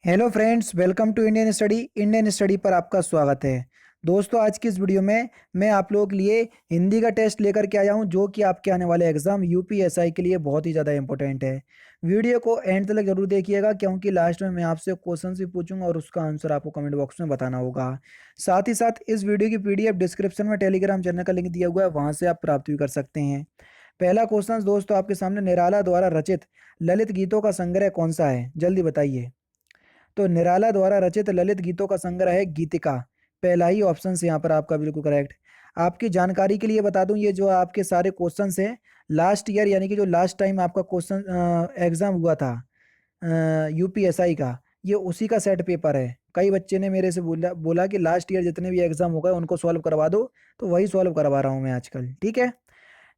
Hello friends, welcome to Indian study पर आपका स्वागत है। दोस्तों, आज की इस वीडियो में मैं आप लोगों के लिए हिंदी का टेस्ट लेकर के आया हूं, जो कि आपके आने वाले एग्जाम यूपीएसआई के लिए बहुत ही ज़्यादा इंपॉर्टेंट है। वीडियो को एंड तक जरूर देखिएगा, क्योंकि लास्ट में मैं आपसे क्वेश्चन भी पूछूंगा और उसका आंसर आपको कमेंट बॉक्स में बताना होगा। साथ ही साथ इस वीडियो की पीडीएफ डिस्क्रिप्शन में टेलीग्राम चैनल का लिंक दिया हुआ है, वहाँ से आप प्राप्त भी कर सकते हैं। पहला क्वेश्चन दोस्तों आपके सामने, निराला द्वारा रचित ललित गीतों का संग्रह कौन सा है? जल्दी बताइए। तो निराला द्वारा रचित ललित गीतों का संग्रह है गीतिका। पहला ही ऑप्शन से यहाँ पर आपका बिल्कुल करेक्ट। आपकी जानकारी के लिए बता दूं, ये जो आपके सारे क्वेश्चंस हैं लास्ट ईयर, यानी कि जो लास्ट टाइम आपका क्वेश्चन एग्जाम हुआ था यूपीएसआई का, ये उसी का सेट पेपर है। कई बच्चे ने मेरे से बोला बोला कि लास्ट ईयर जितने भी एग्जाम हो गए उनको सॉल्व करवा दो, तो वही सॉल्व करवा रहा हूँ मैं आजकल। ठीक है।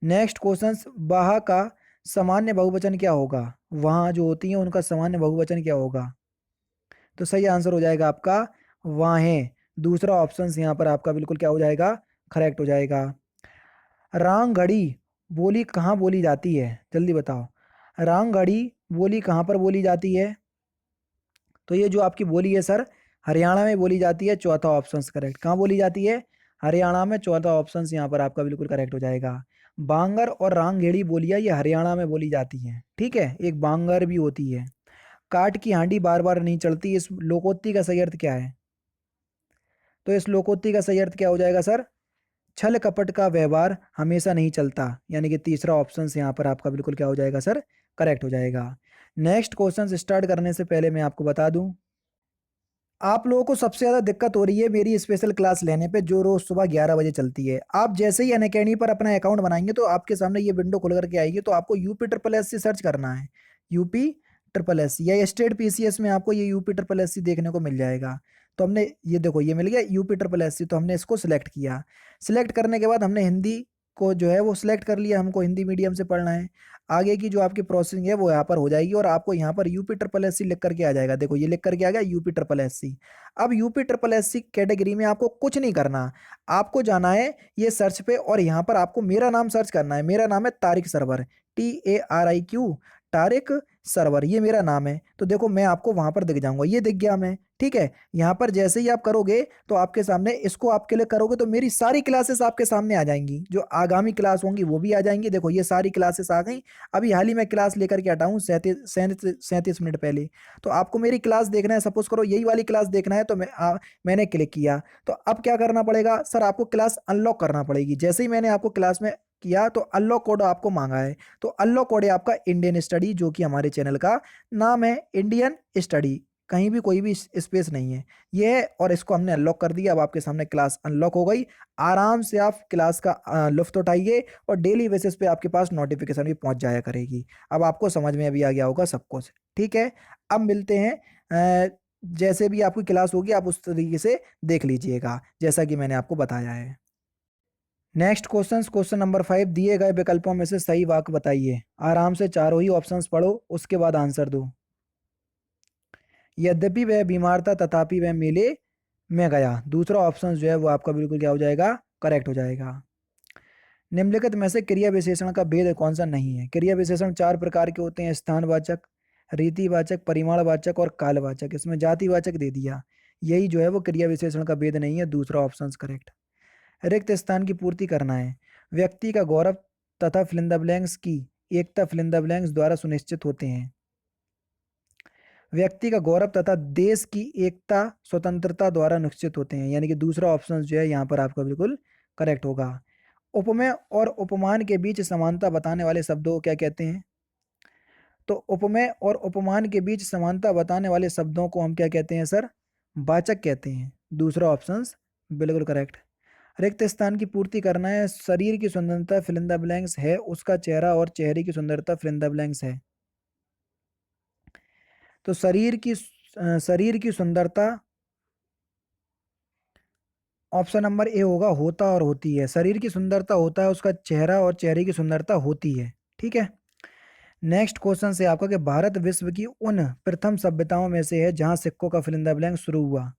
नेक्स्ट क्वेश्चन, वहाँ का सामान्य बहुवचन क्या होगा? वहाँ जो होती है उनका सामान्य बहुवचन क्या होगा? तो सही आंसर हो जाएगा आपका वाहें। दूसरा ऑप्शन यहाँ पर आपका बिल्कुल क्या हो जाएगा? करेक्ट हो जाएगा। रांग घड़ी बोली कहाँ बोली जाती है? जल्दी बताओ। रांग घड़ी बोली कहाँ पर बोली जाती है? तो ये जो आपकी बोली है सर, हरियाणा में बोली जाती है। चौथा ऑप्शन करेक्ट। कहाँ बोली जाती है? हरियाणा में। चौथा ऑप्शन यहाँ पर आपका बिल्कुल करेक्ट हो जाएगा। बांगर और रांगेड़ी बोलियां ये हरियाणा में बोली जाती हैं। ठीक है, एक बांगर भी होती है। काठ की हांडी बार बार नहीं चढ़ती, इस लोकोक्ति का सही अर्थ क्या है? तो इस लोकोक्ति का सही अर्थ क्या हो जाएगा सर? छल कपट का व्यवहार हमेशा नहीं चलता, यानी कि तीसरा ऑप्शन यहाँ पर आपका बिल्कुल क्या हो जाएगा सर? करेक्ट हो जाएगा। नेक्स्ट क्वेश्चन स्टार्ट करने से पहले मैं आपको बता दूं, आप लोगों को सबसे ज़्यादा दिक्कत हो रही है मेरी स्पेशल क्लास लेने पे, जो रोज़ सुबह 11 बजे चलती है। आप जैसे ही अनअकैडमी पर अपना अकाउंट बनाएंगे तो आपके सामने ये विंडो खुल करके आएगी, तो आपको UP triple S C search करना है। यूपी ट्रिपल एस सी या स्टेट पीसीएस में आपको ये यूपी ट्रिपल एस सी देखने को मिल जाएगा। तो हमने ये देखो, ये मिल गया यूपी ट्रिपल एस सी, तो हमने इसको सिलेक्ट किया। सिलेक्ट करने के बाद हमने हिंदी को जो है वो सिलेक्ट कर लिया, हमको हिंदी मीडियम से पढ़ना है। आगे की जो आपकी प्रोसेसिंग है वो यहाँ पर हो जाएगी और आपको यहाँ पर यूपी ट्रिपल एस सी लिख करके आ जाएगा। देखो, ये लिख करके आ गया यूपी ट्रिपल एस सी। अब UP triple S C category में आपको कुछ नहीं करना, आपको जाना है ये सर्च पे और यहाँ पर आपको मेरा नाम सर्च करना है। मेरा नाम है तारिक सरवर, TARIQ, तारिक सरवर, ये मेरा नाम है। तो देखो, मैं आपको वहां पर दिख जाऊंगा, ये दिख गया मैं। ठीक है, यहाँ पर जैसे ही आप करोगे तो आपके सामने, इसको आप क्लिक करोगे तो मेरी सारी क्लासेस आपके सामने आ जाएंगी, जो आगामी क्लास होंगी वो भी आ जाएंगी। देखो, ये सारी क्लासेस आ गई। अभी हाल ही में क्लास लेकर के हटा हूँ 37 मिनट पहले। तो आपको मेरी क्लास देखना है, सपोज करो यही वाली क्लास देखना है, तो मैंने क्लिक किया। तो अब क्या करना पड़ेगा सर? आपको क्लास अनलॉक करना पड़ेगी। जैसे ही मैंने आपको क्लास में किया तो अनलॉक कोड आपको मांगा है। तो अनलॉक कोड है आपका इंडियन स्टडी, जो कि हमारे चैनल का नाम है इंडियन स्टडी। कहीं भी कोई भी स्पेस नहीं है, ये है। और इसको हमने अनलॉक कर दिया। अब आपके सामने क्लास अनलॉक हो गई। आराम से आप क्लास का लुफ्त उठाइए और डेली बेसिस पे आपके पास नोटिफिकेशन भी पहुंच जाया करेगी। अब आपको समझ में अभी आ गया होगा सब कुछ। ठीक है, अब मिलते हैं। जैसे भी आपकी क्लास होगी आप उस तरीके से देख लीजिएगा, जैसा कि मैंने आपको बताया है। नेक्स्ट क्वेश्चन नंबर 5, दिए गए विकल्पों में से सही वाक्य बताइए। आराम से चारों ही ऑप्शंस पढ़ो, उसके बाद आंसर दो। यद्यपि वह बीमार था तथापि वह मेले में गया। दूसरा ऑप्शन जो है वो आपका बिल्कुल क्या हो जाएगा? करेक्ट हो जाएगा। निम्नलिखित में से क्रिया विशेषण का भेद कौन सा नहीं है? क्रिया विशेषण चार प्रकार के होते हैं: स्थानवाचक, रीतिवाचक, परिमाणवाचक और कालवाचक। इसमें जातिवाचक दे दिया, यही जो है वो क्रिया विशेषण का भेद नहीं है। दूसरा ऑप्शन करेक्ट। रिक्त स्थान की पूर्ति करना है। व्यक्ति का गौरव तथा फिल इन द ब्लैंक्स की एकता फिल इन द ब्लैंक्स द्वारा सुनिश्चित होते हैं। व्यक्ति का गौरव तथा देश की एकता स्वतंत्रता द्वारा निश्चित होते हैं, यानी कि दूसरा ऑप्शन जो है यहाँ पर आपका बिल्कुल करेक्ट होगा। उपमेय और उपमान के बीच समानता बताने वाले शब्दों को क्या कहते हैं? तो उपमेय और उपमान के बीच समानता बताने वाले शब्दों को हम क्या कहते हैं सर? वाचक कहते हैं। दूसरा ऑप्शन बिल्कुल करेक्ट। रिक्त स्थान की पूर्ति करना है। शरीर की सुंदरता फिल इन द ब्लैंक्स है उसका चेहरा और चेहरे की सुंदरता फिल इन द ब्लैंक्स है। तो शरीर की सुंदरता ऑप्शन नंबर ए होगा, होता और होती है। शरीर की सुंदरता होता है उसका चेहरा और चेहरे की सुंदरता होती है। ठीक है। नेक्स्ट क्वेश्चन से आपका कि भारत विश्व की उन प्रथम सभ्यताओं में से है जहां सिक्कों का फिल इन द ब्लैंक शुरू हुआ।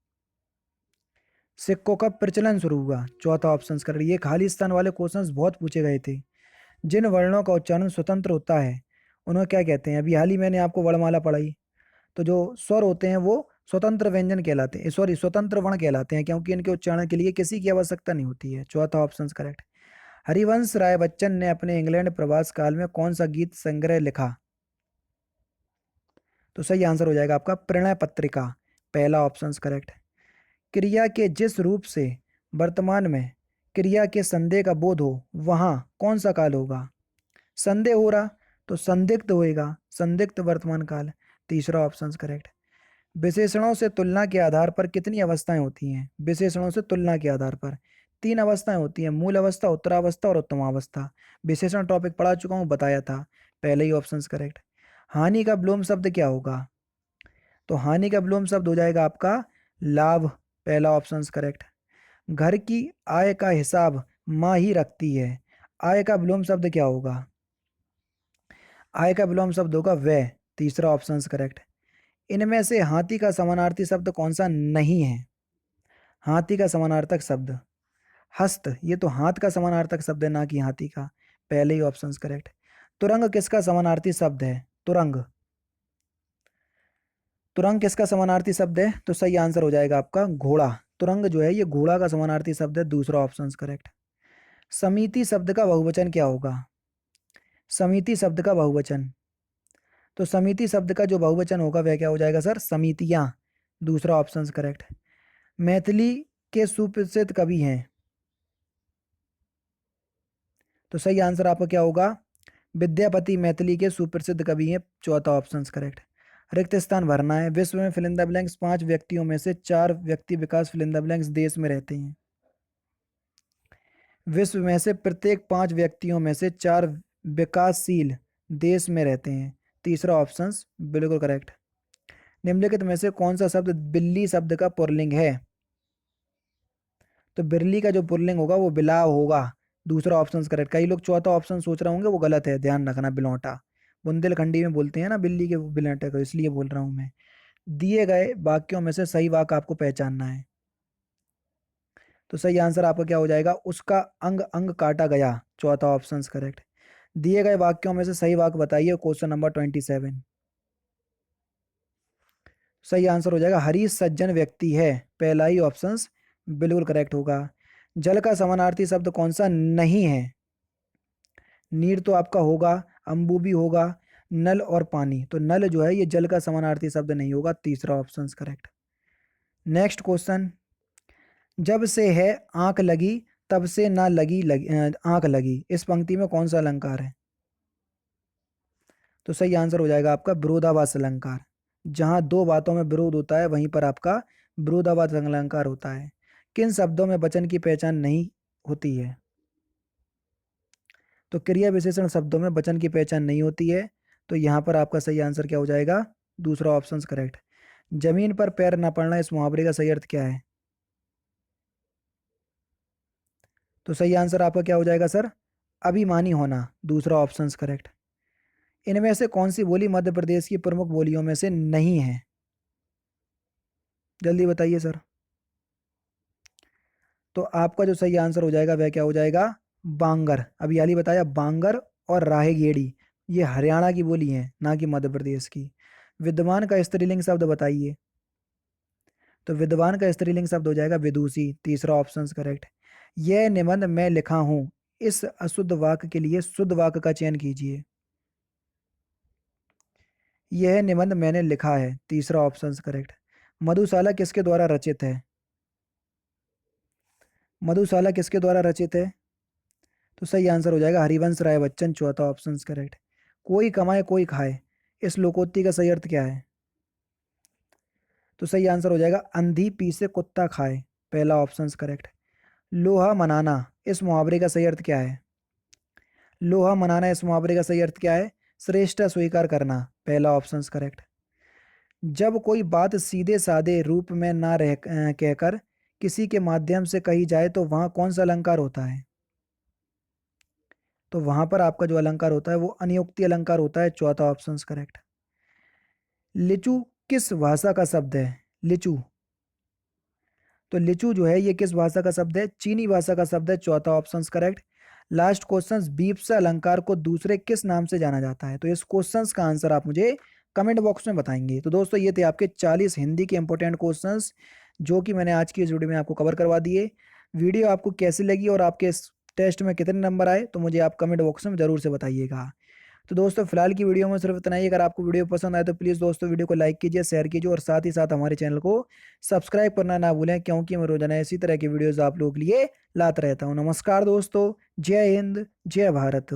सिक्कों का प्रचलन शुरू हुआ। चौथा ऑप्शन कर रही है। खालिस्तान वाले क्वेश्चंस बहुत पूछे गए थे। जिन वर्णों का उच्चारण स्वतंत्र होता है उन्हें क्या कहते हैं? अभी हाल ही मैंने आपको वर्णमाला पढ़ाई, तो जो स्वर होते हैं वो स्वतंत्र व्यंजन कहलाते हैं, सॉरी स्वतंत्र वर्ण कहलाते हैं, क्योंकि इनके उच्चारण के लिए किसी की आवश्यकता नहीं होती है। चौथा ऑप्शन करेक्ट। हरिवंश राय बच्चन ने अपने इंग्लैंड प्रवास काल में कौन सा गीत संग्रह लिखा? तो सही आंसर हो जाएगा आपका प्रणय पत्रिका, पहला ऑप्शन करेक्ट। क्रिया के जिस रूप से वर्तमान में क्रिया के संदेह का बोध हो वहां कौन सा काल होगा? संदेह हो रहा तो संदिग्ध होएगा, संदिग्ध वर्तमान काल, तीसरा ऑप्शन करेक्ट। विशेषणों से तुलना के आधार पर कितनी अवस्थाएं होती हैं? विशेषणों से तुलना के आधार पर तीन अवस्थाएं होती हैं, मूल अवस्था, उत्तरावस्था और उत्तमावस्था। विशेषण टॉपिक पढ़ा चुका हूं, बताया था, पहले ही ऑप्शन करेक्ट। हानि का विलोम शब्द क्या होगा? तो हानि का विलोम शब्द हो जाएगा आपका लाभ, पहला ऑप्शन करेक्ट। घर की आय का हिसाब माँ ही रखती है, आय का विलोम शब्द क्या होगा? आय का विलोम शब्द होगा व्यय, तीसरा ऑप्शन करेक्ट। इनमें से हाथी का समानार्थी शब्द कौन सा नहीं है? हाथी का समानार्थक शब्द हस्त, ये तो हाथ का समानार्थक शब्द है, ना कि हाथी का, पहले ही ऑप्शन करेक्ट। तुरंग किसका समानार्थी शब्द है? तुरंग, तुरंग किसका समानार्थी शब्द है? तो सही आंसर हो जाएगा आपका घोड़ा। तुरंग जो है ये घोड़ा का समानार्थी शब्द है, दूसरा ऑप्शन करेक्ट। समिति शब्द का बहुवचन क्या होगा? समिति शब्द का बहुवचन, तो समिति शब्द का जो बहुवचन होगा वह क्या हो जाएगा सर? समितियां, दूसरा ऑप्शन करेक्ट। मैथिली के सुप्रसिद्ध कवि हैं, तो सही आंसर आपका क्या होगा? विद्यापति मैथिली के सुप्रसिद्ध कवि हैं, चौथा ऑप्शन करेक्ट। रिक्त स्थान भरना है। विश्व में फिल इन द ब्लैंक्स 5 व्यक्तियों में से 4 व्यक्ति विकास फिल इन द ब्लैंक्स देश में रहते हैं। विश्व में से प्रत्येक 5 व्यक्तियों में से 4 विकासशील देश में रहते हैं, तीसरा ऑप्शन बिल्कुल करेक्ट। निम्नलिखित में से कौन सा शब्द बिल्ली शब्द का पुल्लिंग है? तो बिरली का जो पुल्लिंग होगा वो बिलाव होगा, दूसरा ऑप्शन करेक्ट। कई लोग चौथा ऑप्शन सोच रहे होंगे, वो गलत है, ध्यान रखना, बिलौटा। बुंदेलखंडी में बोलते हैं ना बिल्ली के बिलौटे को, इसलिए बोल रहा हूं मैं। दिए गए वाक्यों में से सही वाक्य आपको पहचानना है। तो सही आंसर आपका क्या हो जाएगा? उसका अंग अंग काटा गया, चौथा ऑप्शन करेक्ट। दिए गए वाक्यों में से सही वाक्य बताइए, क्वेश्चन नंबर 27। सही आंसर हो जाएगा हरीश सज्जन व्यक्ति है, पहला ही ऑप्शन बिल्कुल करेक्ट होगा। जल का समानार्थी शब्द कौन सा नहीं है? नीर तो आपका होगा, अंबु भी होगा, नल और पानी, तो नल जो है ये जल का समानार्थी शब्द नहीं होगा, तीसरा ऑप्शन करेक्ट। Next question. जब से है आंख लगी तब से ना आंख लगी, इस पंक्ति में कौन सा अलंकार है? तो सही आंसर हो जाएगा आपका विरोधाभास अलंकार। जहां दो बातों में विरोध होता है वहीं पर आपका विरोधाभास अलंकार होता है। किन शब्दों में वचन की पहचान नहीं होती है? तो क्रिया विशेषण शब्दों में वचन की पहचान नहीं होती है, तो यहां पर आपका सही आंसर क्या हो जाएगा? दूसरा ऑप्शन करेक्ट। जमीन पर पैर न पड़ना, इस मुहावरे का सही अर्थ क्या है? तो सही आंसर आपका क्या हो जाएगा सर? अभिमानी होना, दूसरा ऑप्शन करेक्ट। इनमें से कौन सी बोली मध्य प्रदेश की प्रमुख बोलियों में से नहीं है? जल्दी बताइए सर। तो आपका जो सही आंसर हो जाएगा वह क्या हो जाएगा? बांगर। अभी हाल ही बताया, बांगर और राहेगेड़ी ये हरियाणा की बोली है, ना कि मध्य प्रदेश की। विद्वान का स्त्रीलिंग शब्द बताइए। तो विद्वान का स्त्रीलिंग शब्द हो जाएगा विदुषी, तीसरा ऑप्शन करेक्ट। यह निबंध मैं लिखा हूं, इस अशुद्ध वाक्य के लिए शुद्ध वाक्य का चयन कीजिए। यह निबंध मैंने लिखा है, तीसरा ऑप्शन करेक्ट। मधुशाला किसके द्वारा रचित है? मधुशाला किसके द्वारा रचित है? तो सही आंसर हो जाएगा हरिवंश राय बच्चन, चौथा ऑप्शन करेक्ट। कोई कमाए कोई खाए, इस लोकोक्ति का सही अर्थ क्या है? तो सही आंसर हो जाएगा अंधी पी से कुत्ता खाए, पहला ऑप्शन करेक्ट। लोहा मनाना, इस मुहावरे का सही अर्थ क्या है? लोहा मनाना, इस मुहावरे का सही अर्थ क्या है? श्रेष्ठ स्वीकार करना, पहला ऑप्शन करेक्ट। जब कोई बात सीधे साधे रूप में ना कहकर किसी के माध्यम से कही जाए तो वहां कौन सा अलंकार होता है? तो वहां पर आपका जो अलंकार होता है वो अनियुक्ति अलंकार होता है, चौथा ऑप्शन करेक्ट। लिचू किस भाषा का शब्द है? लिचू, तो लिचू जो है ये किस भाषा का शब्द है? चीनी भाषा का शब्द है, चौथा option correct. Last question, beeps अलंकार को दूसरे किस नाम से जाना जाता है? तो इस क्वेश्चन का आंसर आप मुझे कमेंट बॉक्स में बताएंगे। तो दोस्तों ये थे आपके 40 हिंदी के इंपॉर्टेंट क्वेश्चंस जो कि मैंने आज की इस वीडियो में आपको कवर करवा दिए। वीडियो आपको कैसी लगी और आपके इस टेस्ट में कितने नंबर आए तो मुझे आप कमेंट बॉक्स में ज़रूर से बताइएगा। तो दोस्तों फिलहाल की वीडियो में सिर्फ इतना ही। अगर आपको वीडियो पसंद आए तो प्लीज़ दोस्तों वीडियो को लाइक कीजिए, शेयर कीजिए और साथ ही साथ हमारे चैनल को सब्सक्राइब करना ना भूलें, क्योंकि मैं रोजाना इसी तरह की वीडियोस आप लोगों के लिए लाता रहता हूँ। नमस्कार दोस्तों, जय हिंद, जय भारत।